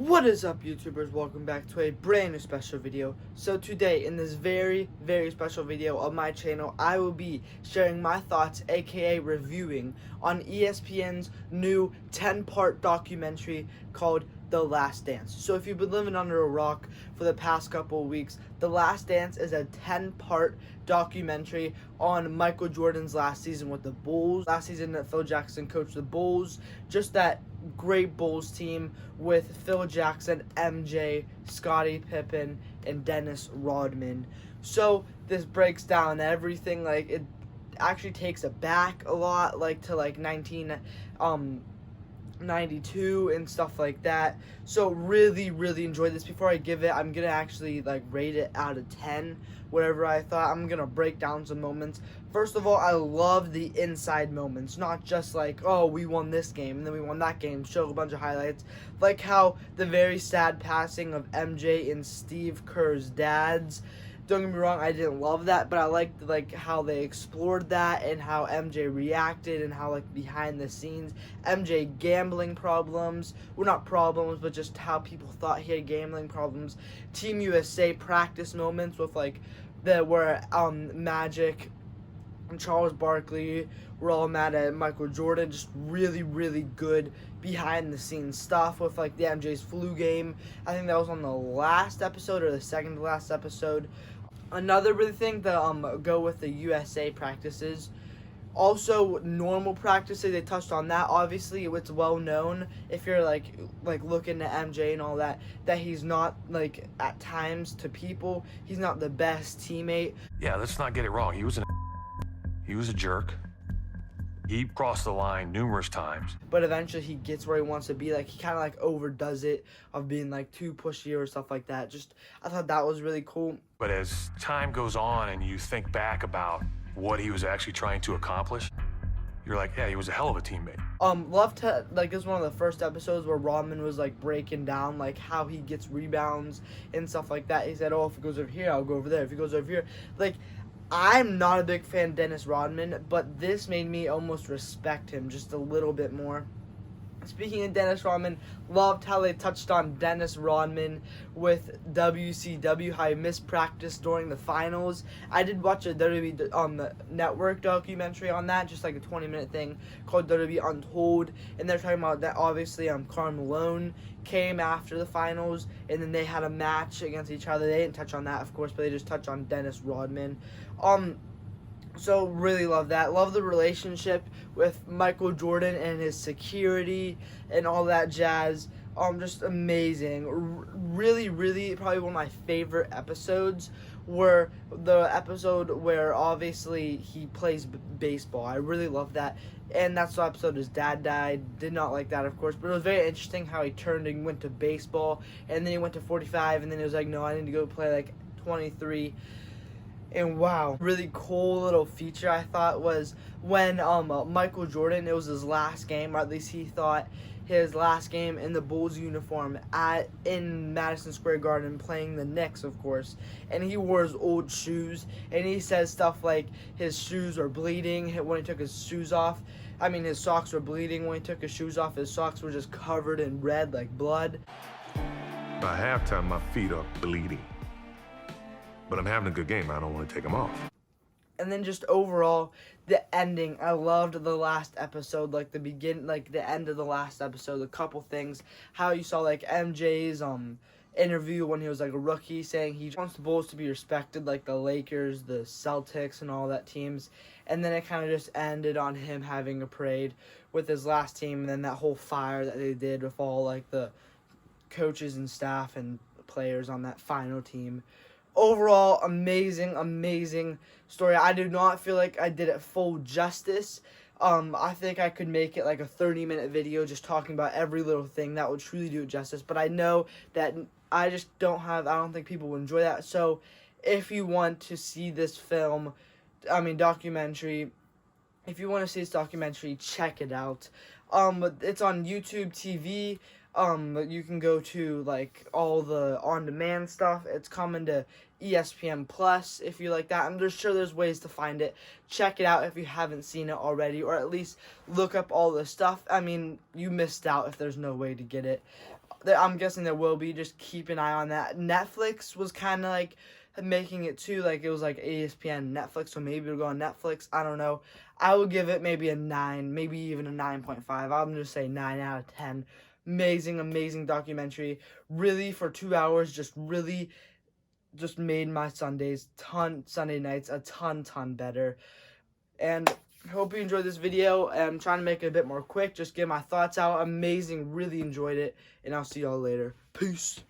What is up, YouTubers? Welcome back to a brand new special video. So today, in this very special video of my channel, I will be sharing my thoughts, aka reviewing, on ESPN's new 10-part documentary called The Last Dance. So if you've been living under a rock for the past couple of weeks, The Last Dance is a 10-part documentary on Michael Jordan's last season with the Bulls. Last season that Phil Jackson coached the Bulls. Just that great Bulls team with Phil Jackson, MJ, Scottie Pippen, and Dennis Rodman. So this breaks down everything. Like, it actually takes it back a lot, like to 1992 and stuff like that. So really enjoyed this. Before I give it, I'm gonna actually rate it out of 10, whatever I thought. I'm gonna break down some moments. First of all, I love the inside moments, not just oh, we won this game and then we won that game, show a bunch of highlights, like how the very sad passing of MJ and Steve Kerr's dads. Don't get me wrong, I didn't love that, but I liked how they explored that and how MJ reacted and how behind the scenes MJ gambling problems, well, not problems, but just how people thought he had gambling problems. Team USA practice moments with where Magic and Charles Barkley were all mad at Michael Jordan. Just really good behind the scenes stuff with the MJ's flu game. I think that was on the last episode or the second to last episode. Another really thing to go with the USA practices. Also, normal practices, they touched on that. Obviously, it's well known if you're looking at MJ and all that he's not at times to people, he's not the best teammate. Yeah, let's not get it wrong. He was a jerk. He crossed the line numerous times. But eventually he gets where he wants to be. He kind of overdoes it of being too pushy or stuff like that. Just, I thought that was really cool. But as time goes on and you think back about what he was actually trying to accomplish, you're like, yeah, he was a hell of a teammate. Love to, it was one of the first episodes where Rodman was breaking down how he gets rebounds and stuff like that. He said, oh, if it goes over here, I'll go over there. If it goes over here, I'm not a big fan of Dennis Rodman, but this made me almost respect him just a little bit more. Speaking of Dennis Rodman, loved how they touched on Dennis Rodman with WCW, how he missed practice during the finals. I did watch a WWE on the network documentary on that, just a 20-minute thing called WWE Untold, and they're talking about that. Obviously, Karl Malone came after the finals, and then they had a match against each other. They didn't touch on that, of course, but they just touched on Dennis Rodman. So really love that. Love the relationship with Michael Jordan and his security and all that jazz. Just amazing. Really probably one of my favorite episodes were the episode where obviously he plays baseball. I really love that. And that's the episode his dad died. Did not like that, of course, but it was very interesting how he turned and went to baseball, and then he went to 45, and then he was no, I need to go play 23. And wow, really cool little feature I thought was when Michael Jordan, it was his last game, or at least he thought his last game in the Bulls uniform in Madison Square Garden, playing the Knicks, of course, and he wore his old shoes, and he says stuff like his shoes are bleeding when he took his shoes off. I mean, his socks were bleeding when he took his shoes off. His socks were just covered in red like blood. By halftime, my feet are bleeding. But I'm having a good game. I don't want to take them off. And then just overall, the ending. I loved the last episode, the end of the last episode. A couple things. How you saw MJ's interview when he was a rookie, saying he wants the Bulls to be respected, like the Lakers, the Celtics, and all that teams. And then it kind of just ended on him having a parade with his last team, and then that whole fire that they did with all the coaches and staff and players on that final team. Overall, amazing story. I do not feel like I did it full justice. I think I could make it a 30-minute video just talking about every little thing that would truly do it justice. But I know that I just I don't think people will enjoy that. So if you want to see this documentary, if you want to see this documentary, check it out. It's on YouTube TV. You can go to all the on-demand stuff. It's coming to ESPN Plus if you like that. I'm just sure there's ways to find it. Check it out if you haven't seen it already, or at least look up all the stuff. I mean, you missed out if there's no way to get it. I'm guessing there will be. Just keep an eye on that. Netflix was kind of like making it too, like it was like ESPN, Netflix, so maybe it'll go on Netflix. I don't know. I would give it maybe a 9, maybe even a 9.5. I'm just say 9 out of 10. Amazing documentary. Really, for 2 hours, just made my Sunday nights a ton better. And hope you enjoyed this video. I'm trying to make it a bit more quick, just get my thoughts out. Amazing, really enjoyed it, and I'll see y'all later. Peace.